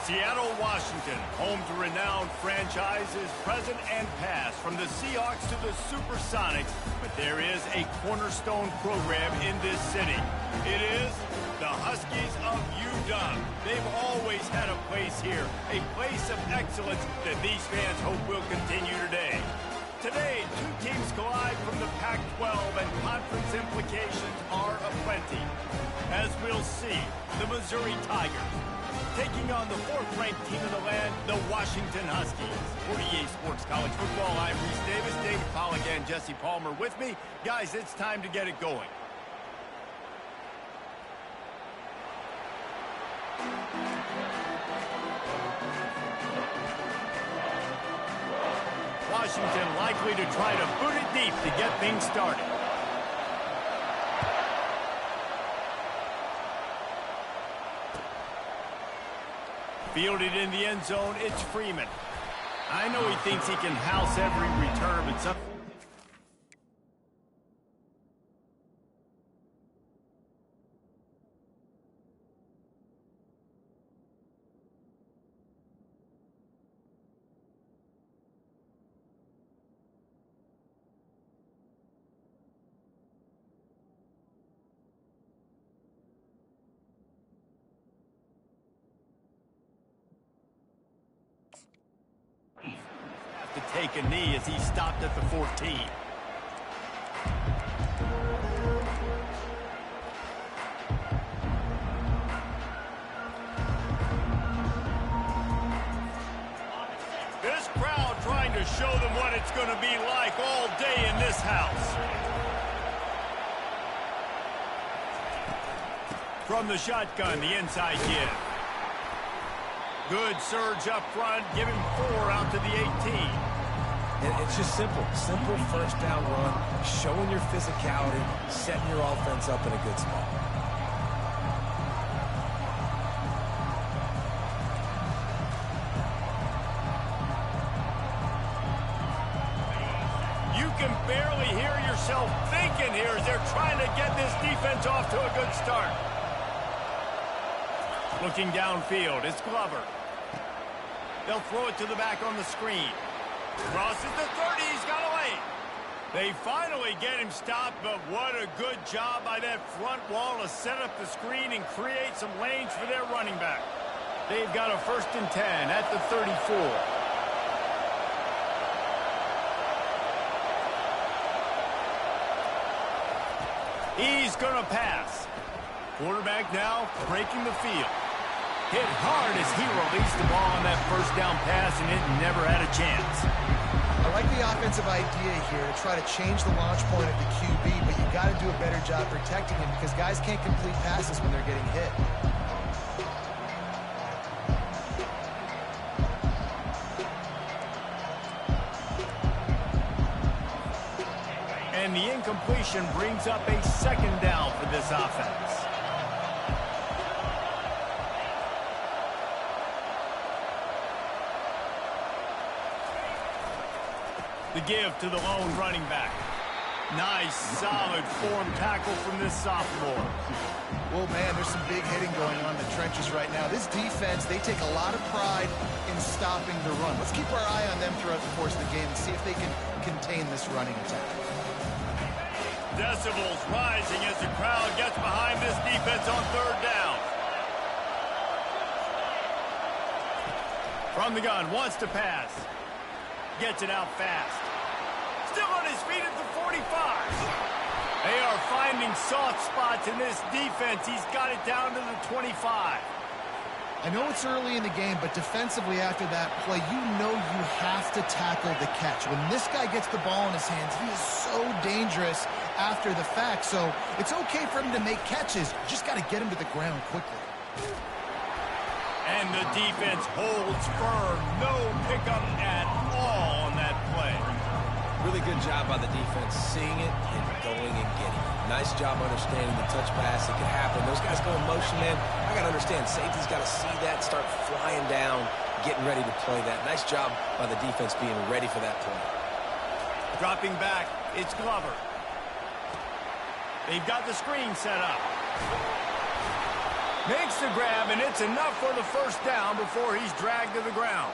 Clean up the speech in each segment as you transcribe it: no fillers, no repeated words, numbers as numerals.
Seattle, Washington, home to renowned franchises present and past, from the Seahawks to the Supersonics, but there is a cornerstone program in this city. It is the Huskies of UW. They've always had a place here, a place of excellence that these fans hope will continue today. Today, two teams collide from the Pac-12, and conference implications are aplenty. As we'll see, the Missouri Tigers taking on the fourth-ranked team in the land, the Washington Huskies. For EA Sports College Football, I'm Reese Davis, David Pollack, and Jesse Palmer with me. Guys, it's time to get it going. Washington likely to try to boot it deep to get things started. Fielded in the end zone, it's Freeman. I know he thinks he can house every return, but some... to take a knee as he stopped at the 14. This crowd trying to show them what it's going to be like all day in this house. From the shotgun, the inside give. Good surge up front, give him 4 out to the 18. And it's just simple first down run, showing your physicality, setting your offense up in a good spot. You can barely hear yourself thinking here as they're trying to get this defense off to a good start. Looking downfield, it's Glover. They'll throw it to the back on the screen. Crosses the 30, he's got away. They finally get him stopped, but what a good job by that front wall to set up the screen and create some lanes for their running back. They've got a 1st and 10 at the 34. He's going to pass. Quarterback now breaking the field. Hit hard as he released the ball on that first down pass, and it never had a chance. I like the offensive idea here to try to change the launch point of the QB, but you got to do a better job protecting him because guys can't complete passes when they're getting hit. And the incompletion brings up a 2nd down for this offense. The give to the lone running back. Nice, solid form tackle from this sophomore. Well, man, there's some big hitting going on in the trenches right now. This defense, they take a lot of pride in stopping the run. Let's keep our eye on them throughout the course of the game and see if they can contain this running attack. Decibels rising as the crowd gets behind this defense on 3rd down. From the gun, wants to pass. Gets it out fast. Still on his feet at the 45. They are finding soft spots in this defense. He's got it down to the 25. I know it's early in the game, but defensively after that play, you know you have to tackle the catch. When this guy gets the ball in his hands, he is so dangerous after the fact. So it's okay for him to make catches. Just got to get him to the ground quickly. And the defense holds firm. No pickup at all on that play. Really good job by the defense, seeing it and going and getting it. Nice job understanding the touch pass that could happen. Those guys go in motion, man. I got to understand, safety's got to see that, start flying down, getting ready to play that. Nice job by the defense being ready for that play. Dropping back, it's Glover. They've got the screen set up. Makes the grab, and it's enough for the first down before he's dragged to the ground.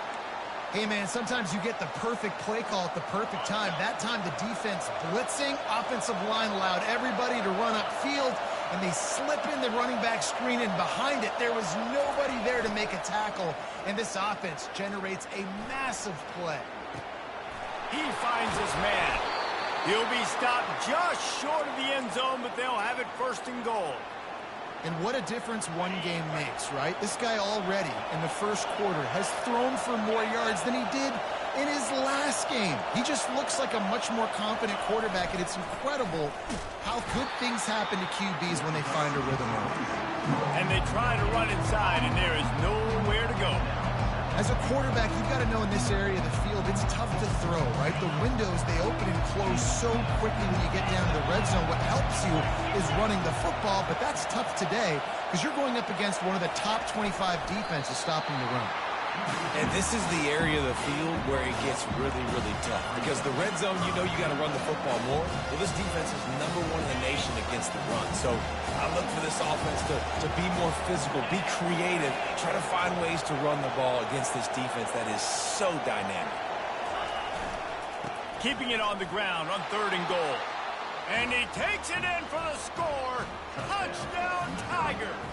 Hey, man, sometimes you get the perfect play call at the perfect time. That time the defense blitzing, offensive line allowed everybody to run upfield, and they slip in the running back screen, and behind it there was nobody there to make a tackle, and this offense generates a massive play. He finds his man. He'll be stopped just short of the end zone, but they'll have it first and goal. And what a difference one game makes, right? This guy already in the first quarter has thrown for more yards than he did in his last game. He just looks like a much more confident quarterback, and it's incredible how good things happen to QBs when they find a rhythm. And they try to run inside, and there is nowhere to go. As a quarterback, you've got to know in this area of the field, it's tough to throw, right? The windows, they open and close so quickly when you get down to the red zone. What helps you is running the football, but that's tough today because you're going up against one of the top 25 defenses stopping the run. And this is the area of the field where it gets really, really tough. Because the red zone, you know you got to run the football more. Well, this defense is #1 in the nation against the run. So I look for this offense to be more physical, be creative, try to find ways to run the ball against this defense that is so dynamic. Keeping it on the ground on 3rd and goal. And he takes it in for the score. Touchdown, Tigers.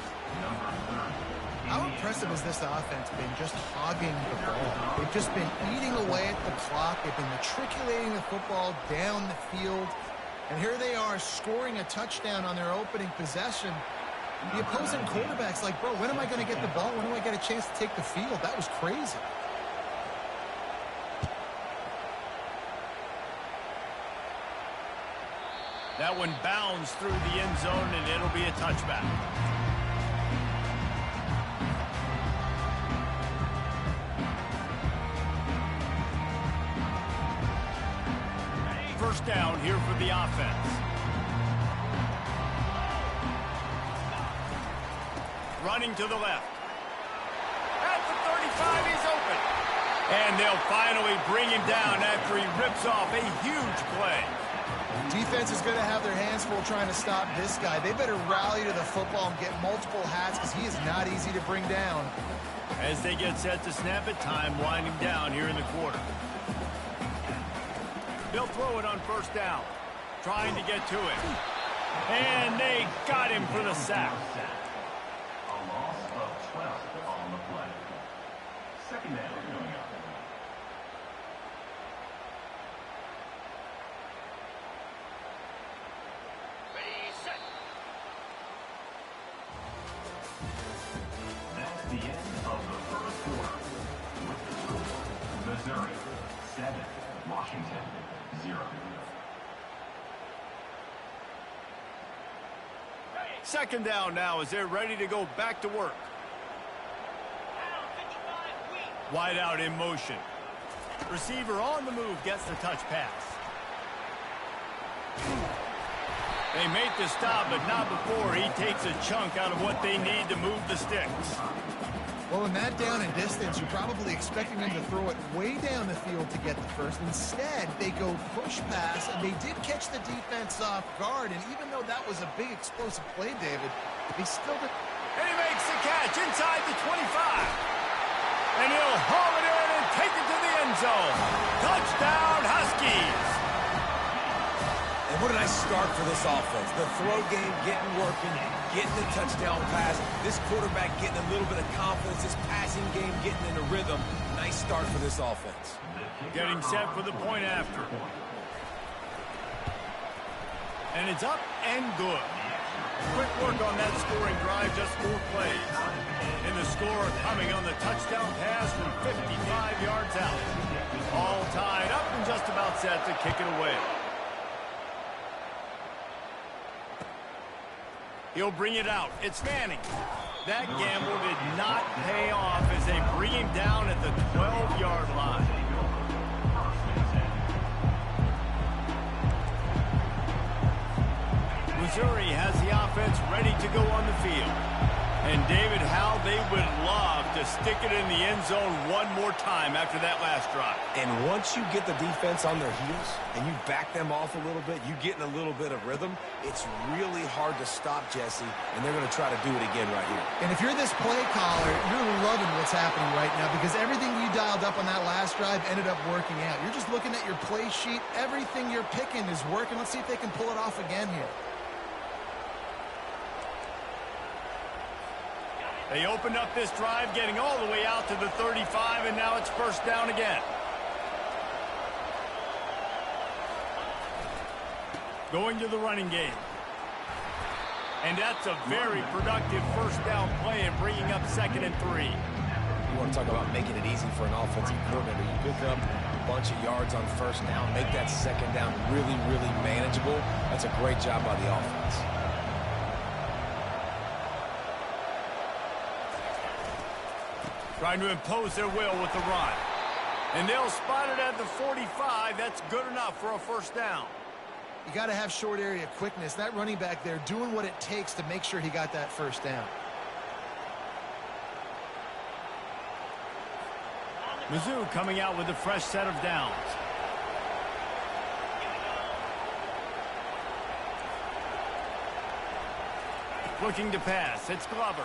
How impressive has this offense been just hogging the ball? They've just been eating away at the clock. They've been matriculating the football down the field. And here they are scoring a touchdown on their opening possession. The opposing quarterback's like, bro, when am I going to get the ball? When do I get a chance to take the field? That was crazy. That one bounds through the end zone, and it'll be a touchback. First down here for the offense. Running to the left. At the 35, he's open. And they'll finally bring him down after he rips off a huge play. Defense is going to have their hands full trying to stop this guy. They better rally to the football and get multiple hats because he is not easy to bring down. As they get set to snap it, time winding down here in the quarter. They'll throw it on first down, trying to get to it. And they got him for the sack. A loss of 12 on the play. Second down coming up. Ready, set. That's the end of the first quarter. With the score, Missouri 7, Washington 0. Second down now as they're ready to go back to work. Wide out in motion. Receiver on the move gets the touch pass. They make the stop, but not before he takes a chunk out of what they need to move the sticks. Well, in that down and distance, you're probably expecting them to throw it way down the field to get the first. Instead, they go push pass, and they did catch the defense off guard. And even though that was a big explosive play, David, they still did. And he makes the catch inside the 25. And he'll haul it in and take it to the end zone. Touchdown, Huskies. And what a nice start for this offense. The throw game getting working, getting the touchdown pass. This quarterback getting a little bit of confidence. This passing game getting in a rhythm. Nice start for this offense. Getting set for the point after. And it's up and good. Quick work on that scoring drive, just 4 plays. And the score coming on the touchdown pass from 55 yards out. All tied up and just about set to kick it away. He'll bring it out. It's Manning. That gamble did not pay off as they bring him down at the 12-yard line. Missouri has the offense ready to go on the field. And David, how they would love to stick it in the end zone one more time after that last drive. And once you get the defense on their heels and you back them off a little bit, you get in a little bit of rhythm, it's really hard to stop, Jesse, and they're going to try to do it again right here. And if you're this play caller, you're loving what's happening right now because everything you dialed up on that last drive ended up working out. You're just looking at your play sheet. Everything you're picking is working. Let's see if they can pull it off again here. They opened up this drive, getting all the way out to the 35, and now it's first down again. Going to the running game. And that's a very productive first down play and bringing up 2nd and 3. You want to talk about making it easy for an offensive coordinator. You pick up a bunch of yards on first down, make that second down really, really manageable. That's a great job by the offense. Trying to impose their will with the run. And they'll spot it at the 45. That's good enough for a first down. You got to have short area quickness. That running back there doing what it takes to make sure he got that first down. Mizzou coming out with a fresh set of downs. Looking to pass. It's Glover.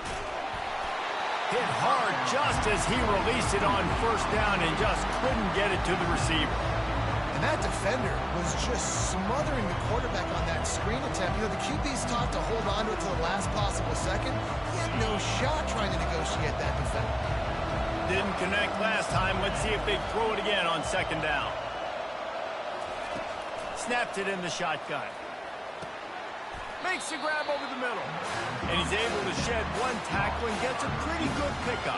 Hit hard just as he released it on first down and just couldn't get it to the receiver. And that defender was just smothering the quarterback on that screen attempt. You know, the QB's taught to hold on to it to the last possible second. He had no shot trying to negotiate that defender. Didn't connect last time. Let's see if they throw it again on 2nd down. Snapped it in the shotgun. Makes the grab over the middle. And he's able to shed one tackle and gets a pretty good pickup.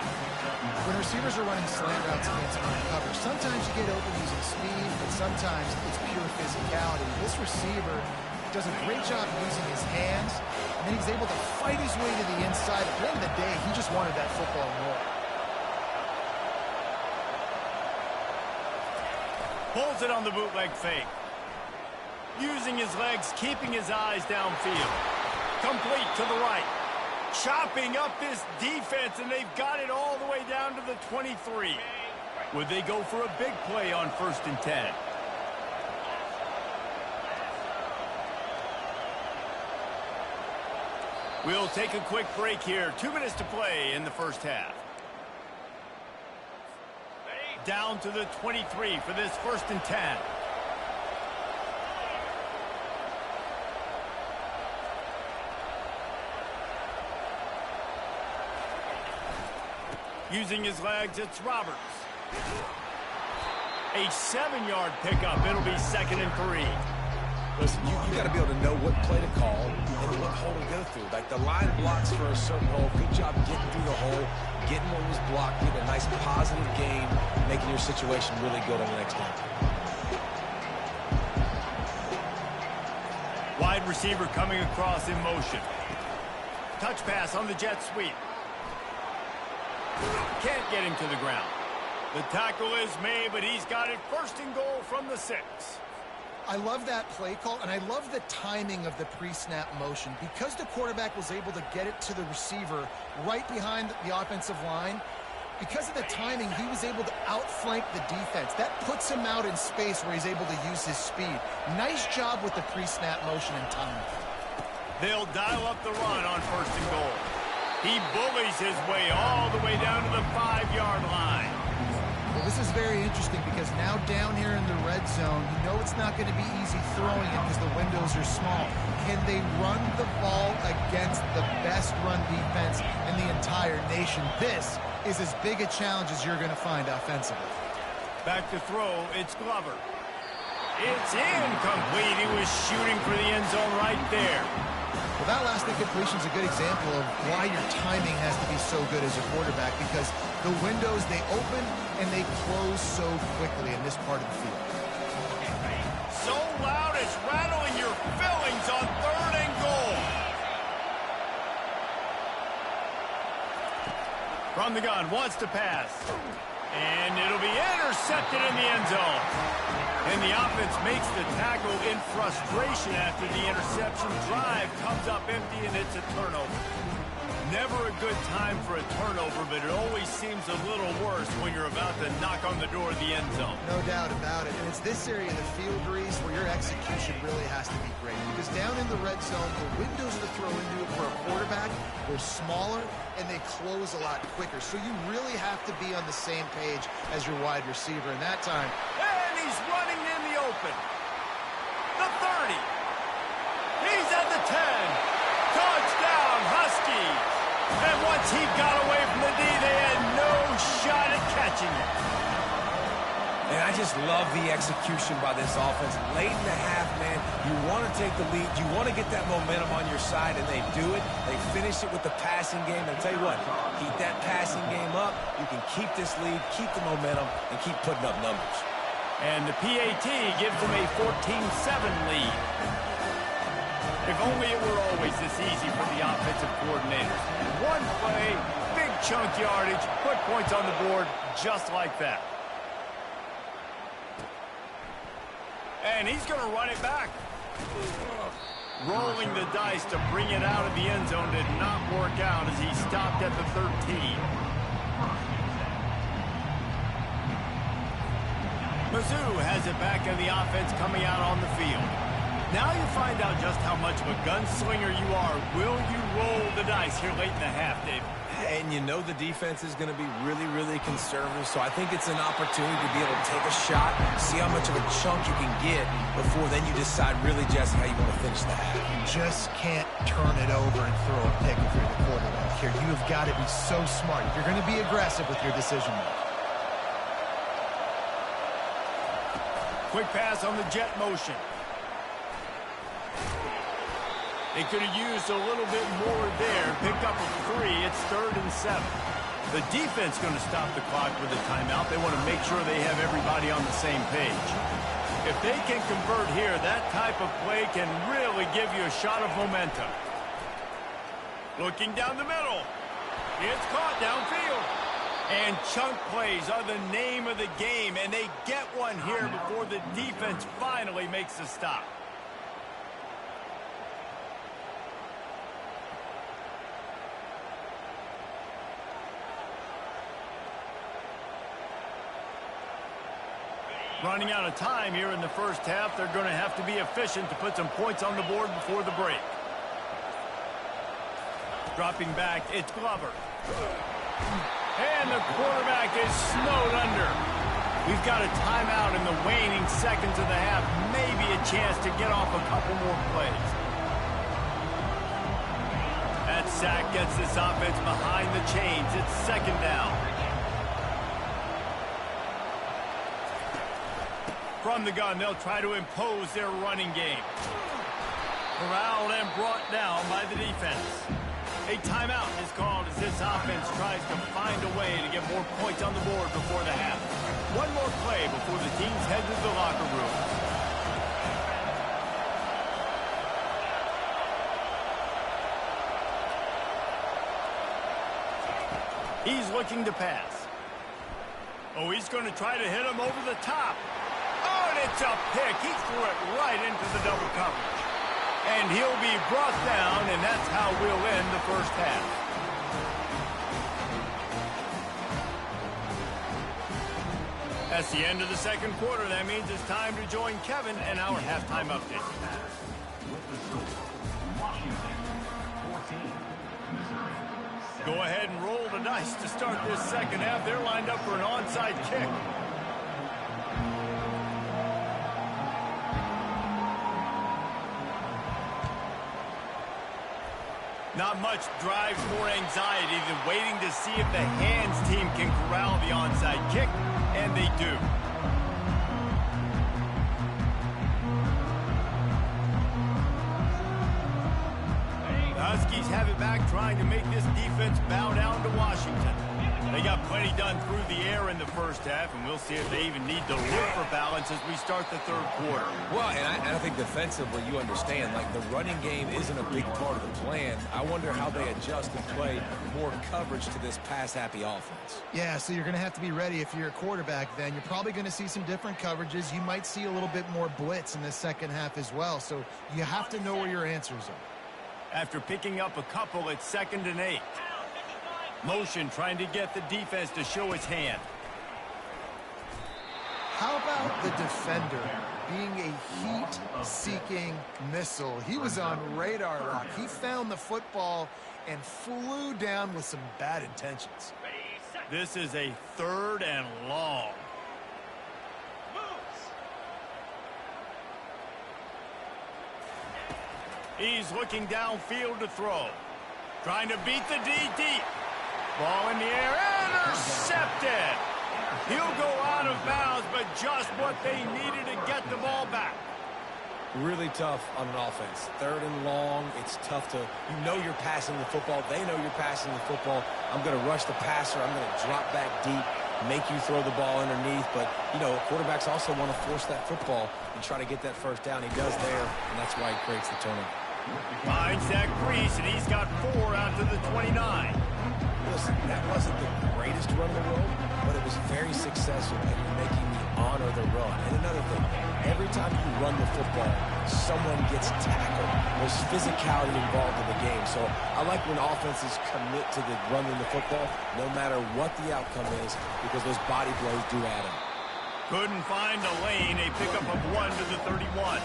When receivers are running slant routes against man cover, sometimes you get open using speed, but sometimes it's pure physicality. This receiver does a great job using his hands, and then he's able to fight his way to the inside. At the end of the day, he just wanted that football more. Pulls it on the bootleg fake. Using his legs, keeping his eyes downfield. Complete to the right. Chopping up this defense, and they've got it all the way down to the 23. Would they go for a big play on 1st and 10? We'll take a quick break here. 2 minutes to play in the first half. Down to the 23 for this 1st and 10. Using his legs, it's Roberts. A 7-yard pickup. It'll be 2nd and 3. Listen, you got to be able to know what play to call and what hole to go through. Like the line blocks for a certain hole. Good job getting through the hole, getting what was blocked, getting a nice positive gain, making your situation really good on the next down. Wide receiver coming across in motion. Touch pass on the jet sweep. Can't get him to the ground. The tackle is made, but he's got it 1st and goal from the 6. I love that play call, and I love the timing of the pre-snap motion. Because the quarterback was able to get it to the receiver right behind the offensive line, because of the timing, he was able to outflank the defense. That puts him out in space where he's able to use his speed. Nice job with the pre-snap motion and timing. They'll dial up the run on 1st and goal. He bullies his way all the way down to the 5-yard line. Well, this is very interesting because now down here in the red zone, you know it's not going to be easy throwing it because the windows are small. Can they run the ball against the best run defense in the entire nation? This is as big a challenge as you're going to find offensively. Back to throw, it's Glover. It's incomplete. He was shooting for the end zone right there. Well, that last incompletion is a good example of why your timing has to be so good as a quarterback because the windows, they open and they close so quickly in this part of the field. So loud it's rattling your fillings on 3rd and goal. From the gun, wants to pass. And it'll be intercepted in the end zone. And the offense makes the tackle in frustration after the interception. Drive comes up empty, and it's a turnover. Never a good time for a turnover, but it always seems a little worse when you're about to knock on the door of the end zone. No doubt about it. And it's this area of the field, Reese, where your execution really has to be great. Because down in the red zone, the windows to throw into it for a quarterback are smaller, and they close a lot quicker. So you really have to be on the same page as your wide receiver. And that time... And he's running in the open. The 30. He's at the 10. Touchdown, Huskies. And once he got away from the D, they had no shot at catching it. And I just love the execution by this offense. Late in the half, man, you want to take the lead. You want to get that momentum on your side, and they do it. They finish it with the passing game. And I'll tell you what, keep that passing game up. You can keep this lead, keep the momentum, and keep putting up numbers. And the PAT gives them a 14-7 lead. If only it were always this easy for the offensive coordinators. One play, big chunk yardage, put points on the board just like that. And he's going to run it back. Rolling the dice to bring it out of the end zone did not work out as he stopped at the 13. Mizzou has it back in the offense coming out on the field. Now you find out just how much of a gunslinger you are. Will you roll the dice here late in the half, David? And you know the defense is going to be really, really conservative, so I think it's an opportunity to be able to take a shot, see how much of a chunk you can get before then you decide really just how you want to finish the half. You just can't turn it over and throw a pick if you're the quarterback here. You have got to be so smart if you're going to be aggressive with your decision making. Quick pass on the jet motion. They could have used a little bit more there. Picked up a 3. It's 3rd and 7. The defense going to stop the clock with a timeout. They want to make sure they have everybody on the same page. If they can convert here, that type of play can really give you a shot of momentum. Looking down the middle. It's caught downfield. And chunk plays are the name of the game, and they get one here before the defense finally makes the stop. Running out of time here in the first half. They're going to have to be efficient to put some points on the board before the break. Dropping back, it's Glover. And the quarterback is snowed under. We've got a timeout in the waning seconds of the half. Maybe a chance to get off a couple more plays. That sack gets this offense behind the chains. It's 2nd down. From the gun, they'll try to impose their running game. Corralled and brought down by the defense. A timeout is called as this offense tries to find a way to get more points on the board before the half. One more play before the teams head to the locker room. He's looking to pass. Oh, he's going to try to hit him over the top. Oh, and it's a pick. He threw it right into the double coverage. And he'll be brought down, and that's how we'll end the first half. That's the end of the second quarter. That means it's time to join Kevin and our halftime update. Go ahead and roll the dice to start this second half. They're lined up for an onside kick. Not much drives more anxiety than waiting to see if the hands team can corral the onside kick, and they do. The Huskies have it back, trying to make this defense bow down to Washington. They got plenty done through the air in the first half, and we'll see if they even need to look for balance as we start the third quarter. Well, and I think defensively, you understand, like the running game isn't a big part of the plan. I wonder how they adjust and play more coverage to this pass-happy offense. Yeah, so you're going to have to be ready if you're a quarterback then. You're probably going to see some different coverages. You might see a little bit more blitz in the second half as well, so you have to know where your answers are. After picking up a couple at 2nd and 8. Motion trying to get the defense to show its hand. How about the defender being a heat-seeking missile? He was on radar lock. He found the football and flew down with some bad intentions. This is a 3rd and long. He's looking downfield to throw. Trying to beat the D deep. Ball in the air, intercepted. He'll go out of bounds, but just what they needed to get the ball back. Really tough on an offense. 3rd and long, it's tough to, you know you're passing the football. They know you're passing the football. I'm going to rush the passer. I'm going to drop back deep, make you throw the ball underneath. But, you know, quarterbacks also want to force that football and try to get that first down. He does there, and that's why he creates the turnover. Finds that crease, and he's got 4 out to the 29. Listen, that wasn't the greatest run in the world, but it was very successful, and you're making me honor the run. And another thing, every time you run the football, someone gets tackled. There's physicality involved in the game. So I like when offenses commit to the running the football, no matter what the outcome is, because those body blows do add up. Couldn't find a lane, a pickup of 1 to the 31.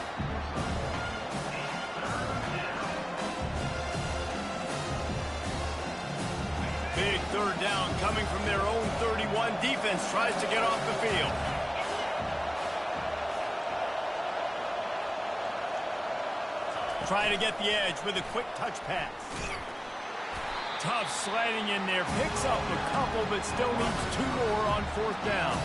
Big 3rd down coming from their own 31. Defense tries to get off the field. Trying to get the edge with a quick touch pass. Tough sliding in there. Picks up a couple, but still needs 2 more on 4th down.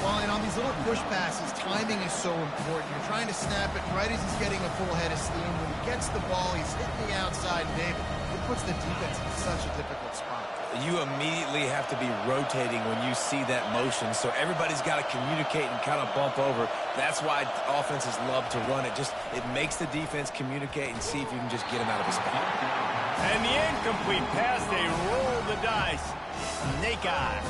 Well, and on these little push passes, timing is so important. You're trying to snap it right as he's getting a full head of steam. When he gets the ball, he's hitting the outside, David. It puts the defense in such a difficult spot. You immediately have to be rotating when you see that motion, so everybody's got to communicate and kind of bump over. That's why offenses love to run it. It makes the defense communicate and see if you can just get him out of his spot. And the incomplete pass, they roll the dice. Snake eyes.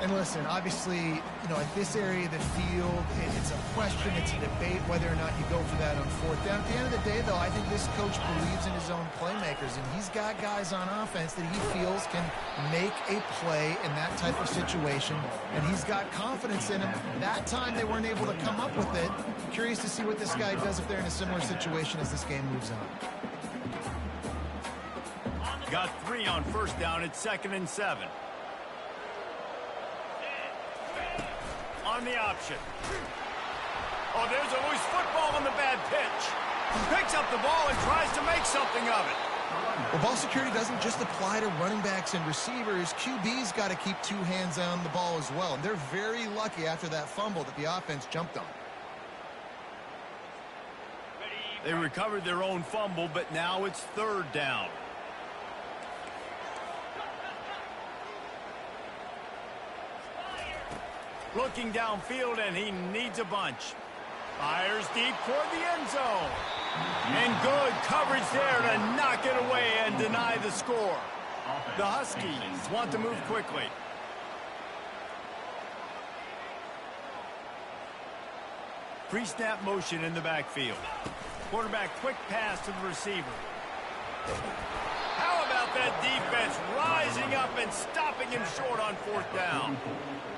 And listen, obviously, you know, at this area of the field, it's a question, it's a debate whether or not you go for that on 4th down. At the end of the day, though, I think this coach believes in his own playmakers, and he's got guys on offense that he feels can make a play in that type of situation, and he's got confidence in him. That time they weren't able to come up with it. Curious to see what this guy does if they're in a similar situation as this game moves on. Got 3 on 1st down at 2nd and 7. On the option. Oh, there's always football on the bad pitch. Picks up the ball and tries to make something of it. Well, ball security doesn't just apply to running backs and receivers. QB's got to keep 2 hands on the ball as well. And they're very lucky after that fumble that the offense jumped on. They recovered their own fumble, but now it's 3rd down. Looking downfield, and he needs a bunch. Fires deep toward the end zone. And good coverage there to knock it away and deny the score. The Huskies want to move quickly. Pre-snap motion in the backfield. Quarterback quick pass to the receiver. How about that defense rising up and stopping him short on 4th down?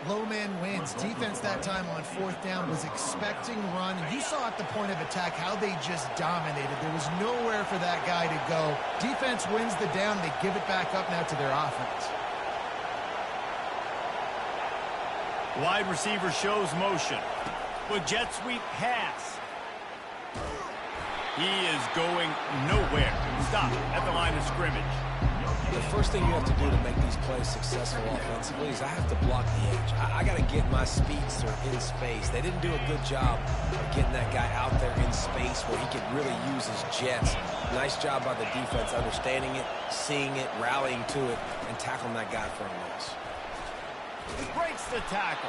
Low man wins. Defense that time on 4th down was expecting run. And you saw at the point of attack how they just dominated. There was nowhere for that guy to go. Defense wins the down. They give it back up now to their offense. Wide receiver shows motion. With jet sweep pass. He is going nowhere. Stop at the line of scrimmage. The first thing you have to do to make these plays successful offensively is I have to block the edge. I got to get my speedster in space. They didn't do a good job of getting that guy out there in space where he could really use his jets. Nice job by the defense understanding it, seeing it, rallying to it, and tackling that guy for a loss. He breaks the tackle.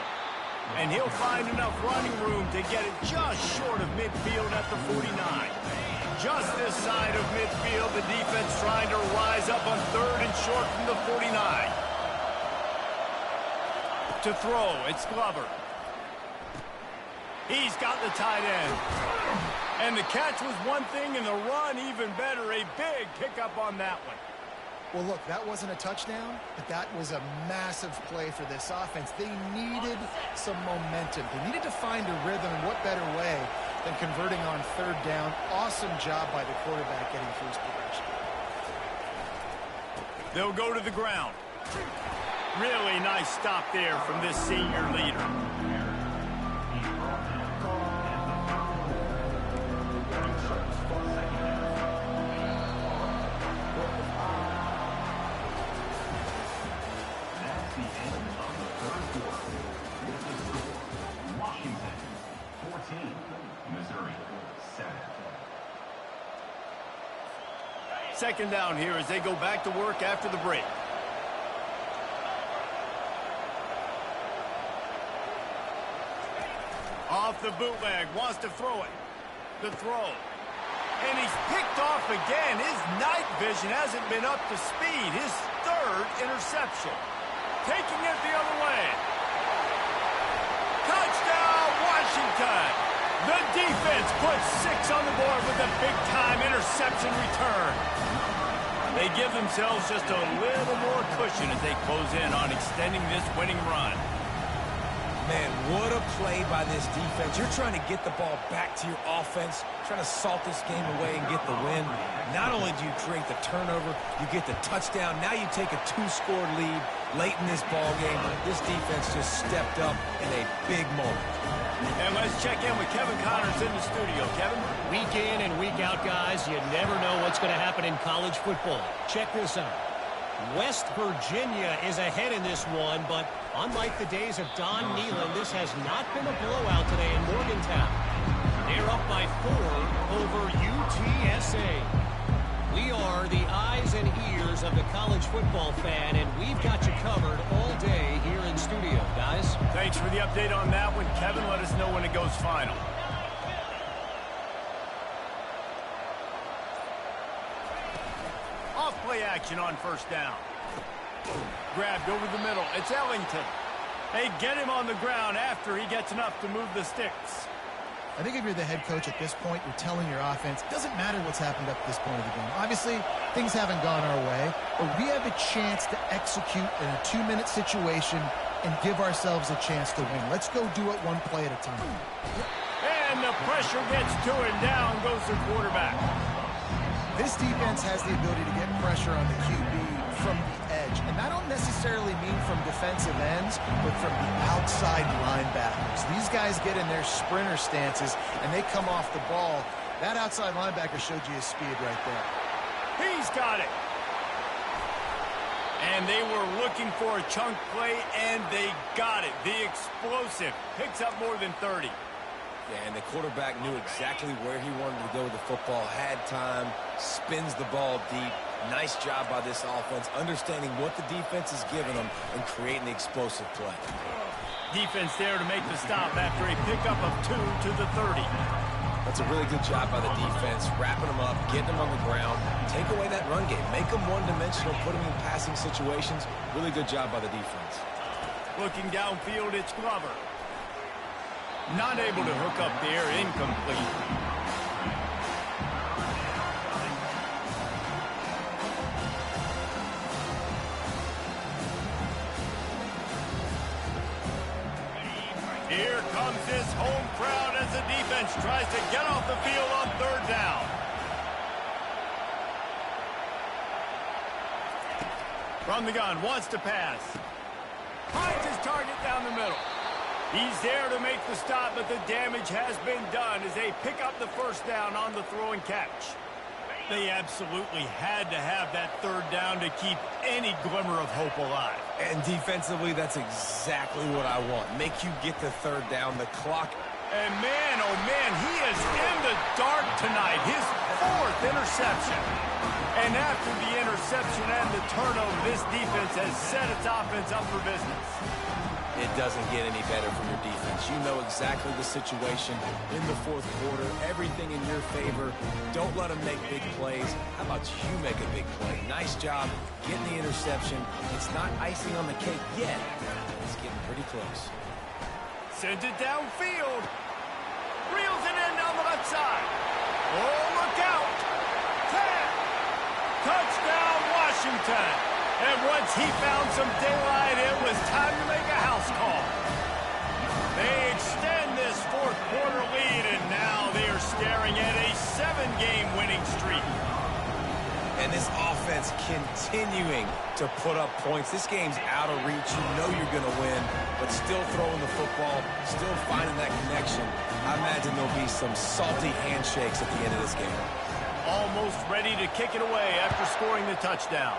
And he'll find enough running room to get it just short of midfield at the 49. Just this side of midfield, the defense trying to rise up on 3rd and short from the 49. To throw, it's Glover. He's got the tight end. And the catch was one thing, and the run even better. A big pickup on that one. Well, look, that wasn't a touchdown, but that was a massive play for this offense. They needed some momentum. They needed to find a rhythm, and what better way than converting on third down. Awesome job by the quarterback getting through his progression. They'll go to the ground. Really nice stop there from this senior leader. Second down here as they go back to work after the break. Off the bootleg, wants to throw it. The throw. And he's picked off again. His night vision hasn't been up to speed. His third interception. Taking it the other way. Touchdown, Washington! The defense puts 6 on the board with a big-time interception return. They give themselves just a little more cushion as they close in on extending this winning run. Man, what a play by this defense. You're trying to get the ball back to your offense, trying to salt this game away and get the win. Not only do you create the turnover, you get the touchdown. Now you take a 2-score lead late in this ball game. This defense just stepped up in a big moment. And let's check in with Kevin Connors in the studio. Kevin? Week in and week out, guys, you never know what's going to happen in college football. Check this out. West Virginia is ahead in this one, but unlike the days of Don Nehlen, this has not been a blowout today in Morgantown. They're up by 4 over UTSA. We are the eyes and ears of the college football fan, and we've got you covered all day here in studio, guys. Thanks for the update on that one, Kevin. Let us know when it goes final. Off-play action on first down. Grabbed over the middle. It's Ellington. They get him on the ground after he gets enough to move the sticks. I think if you're the head coach at this point, you're telling your offense, it doesn't matter what's happened up to this point of the game. Obviously, things haven't gone our way, but we have a chance to execute in a 2-minute situation and give ourselves a chance to win. Let's go do it one play at a time. And the pressure gets to him. Down goes the quarterback. This defense has the ability to get pressure on the QB from the edge. And I don't necessarily mean from defensive ends, but from the outside linebackers. These guys get in their sprinter stances, and they come off the ball. That outside linebacker showed you his speed right there. He's got it. And they were looking for a chunk play, and they got it. The explosive picks up more than 30. Yeah, and the quarterback knew exactly where he wanted to go with the football, had time, spins the ball deep. Nice job by this offense, understanding what the defense is giving them and creating the explosive play. Defense there to make the stop after a pickup of 2 to the 30. That's a really good job by the defense, wrapping them up, getting them on the ground, take away that run game, make them one-dimensional, put them in passing situations. Really good job by the defense. Looking downfield, it's Glover. Not able to hook up there, incomplete. Here comes this home crowd as the defense tries to get off the field on third down. From the gun, wants to pass. Finds his target down the middle. He's there to make the stop, but the damage has been done as they pick up the first down on the throw and catch. They absolutely had to have that third down to keep any glimmer of hope alive. And defensively, that's exactly what I want. Make you get the third down, the clock. And man, oh man, he is in the dark tonight. His 4th interception. And after the interception and the turnover, this defense has set its offense up for business. It doesn't get any better from your defense. You know exactly the situation in the 4th quarter. Everything in your favor. Don't let them make big plays. How about you make a big play? Nice job getting the interception. It's not icing on the cake yet. It's getting pretty close. Sends it downfield. Reels it in down the left side. Washington. And once he found some daylight, it was time to make a house call. They extend this fourth quarter lead, and now they are staring at a 7-game winning streak. And this offense continuing to put up points. This game's out of reach. You know you're going to win, but still throwing the football, still finding that connection. I imagine there'll be some salty handshakes at the end of this game. Almost ready to kick it away after scoring the touchdown.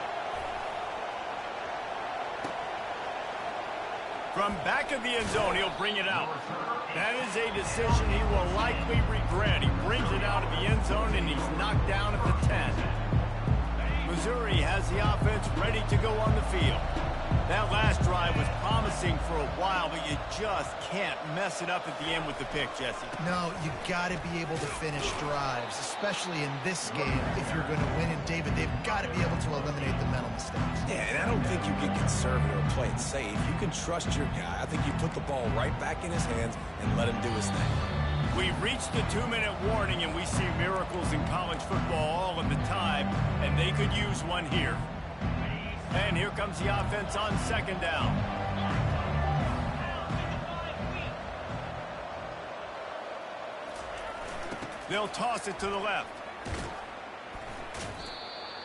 From back of the end zone, he'll bring it out. That is a decision he will likely regret. He brings it out of the end zone, and he's knocked down at the 10. Missouri has the offense ready to go on the field. That last drive was promising for a while, but you just can't mess it up at the end with the pick, Jesse. No, you got to be able to finish drives, especially in this game. If you're going to win, and David, they've got to be able to eliminate the mental mistakes. Yeah, and I don't think you get conservative or play it safe. You can trust your guy. I think you put the ball right back in his hands and let him do his thing. We've reached the 2-minute warning, and we see miracles in college football all of the time, and they could use one here. And here comes the offense on second down. They'll toss it to the left.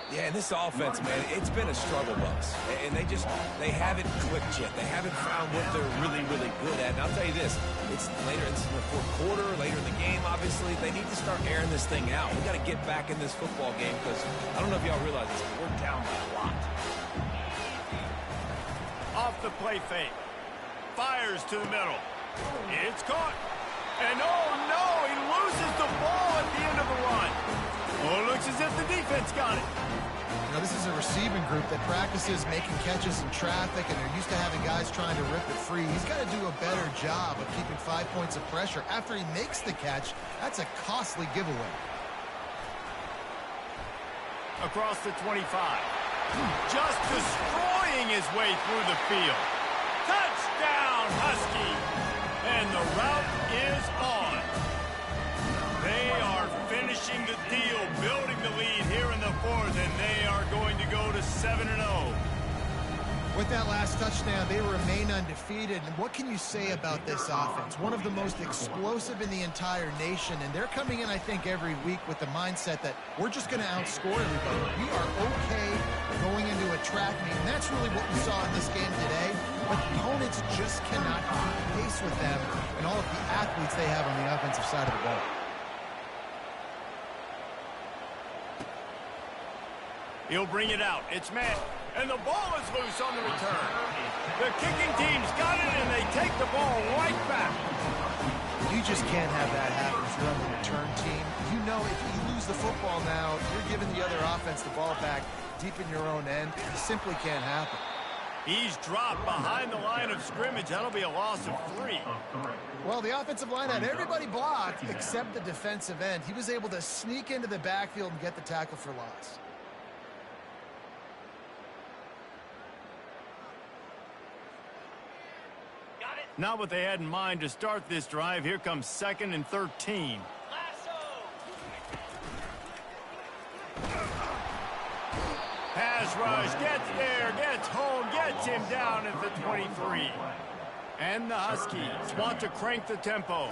Yeah, and this offense, man, it's been a struggle bus. And they haven't clicked yet. They haven't found what they're really, really good at. And I'll tell you this, it's in the fourth quarter, later in the game, obviously. They need to start airing this thing out. We got to get back in this football game because I don't know if y'all realize this, but we're down by a lot. Off the play fake. Fires to the middle. It's caught. And oh no, he loses the ball at the end of the run. Oh, it looks as if the defense got it. You know, this is a receiving group that practices making catches in traffic, and they're used to having guys trying to rip it free. He's got to do a better job of keeping 5 points of pressure. After he makes the catch, that's a costly giveaway. Across the 25. Just destroying his way through the field. Touchdown, Husky. And the route is on. They are finishing the deal, building the lead here in the fourth, and they are going to go to 7-0. With that last touchdown, they remain undefeated. And what can you say about this offense? One of the most explosive in the entire nation, and they're coming in, I think, every week with the mindset that we're just going to outscore everybody. We are okay going into a track meet, and that's really what we saw in this game today. But opponents just cannot keep pace with them and all of the athletes they have on the offensive side of the ball. He'll bring it out. It's man. And the ball is loose on the return. The kicking team's got it, and they take the ball right back. You just can't have that happen if you're on the return team. You know if you lose the football now, you're giving the other offense the ball back deep in your own end. It simply can't happen. He's dropped behind the line of scrimmage. That'll be a loss of 3. Well, the offensive line had everybody blocked except the defensive end. He was able to sneak into the backfield and get the tackle for loss. Not what they had in mind to start this drive. Here comes 2nd and 13. Pass rush, gets there, gets home, gets him down at the 23. And the Huskies want to crank the tempo.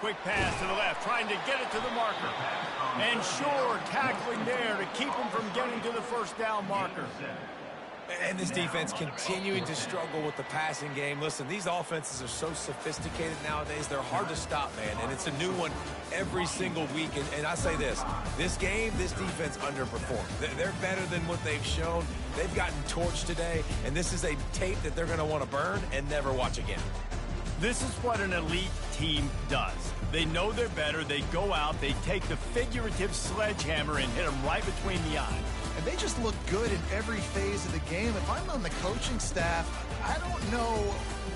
Quick pass to the left, trying to get it to the marker. And Shore tackling there to keep him from getting to the first down marker. And this defense continuing to struggle with the passing game. Listen, these offenses are so sophisticated nowadays. They're hard to stop, man. And it's a new one every single week. And I say this game, this defense underperformed. They're better than what they've shown. They've gotten torched today. And this is a tape that they're going to want to burn and never watch again. This is what an elite team does. They know they're better. They go out. They take the figurative sledgehammer and hit them right between the eyes. And they just look good in every phase of the game. If I'm on the coaching staff, I don't know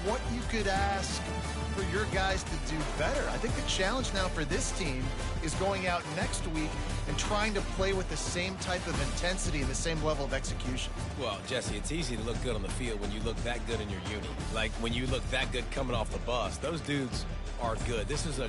what you could ask for your guys to do better. I think the challenge now for this team is going out next week and trying to play with the same type of intensity and the same level of execution. Well, Jesse, it's easy to look good on the field when you look that good in your uni. Like when you look that good coming off the bus. Those dudes are good. This is a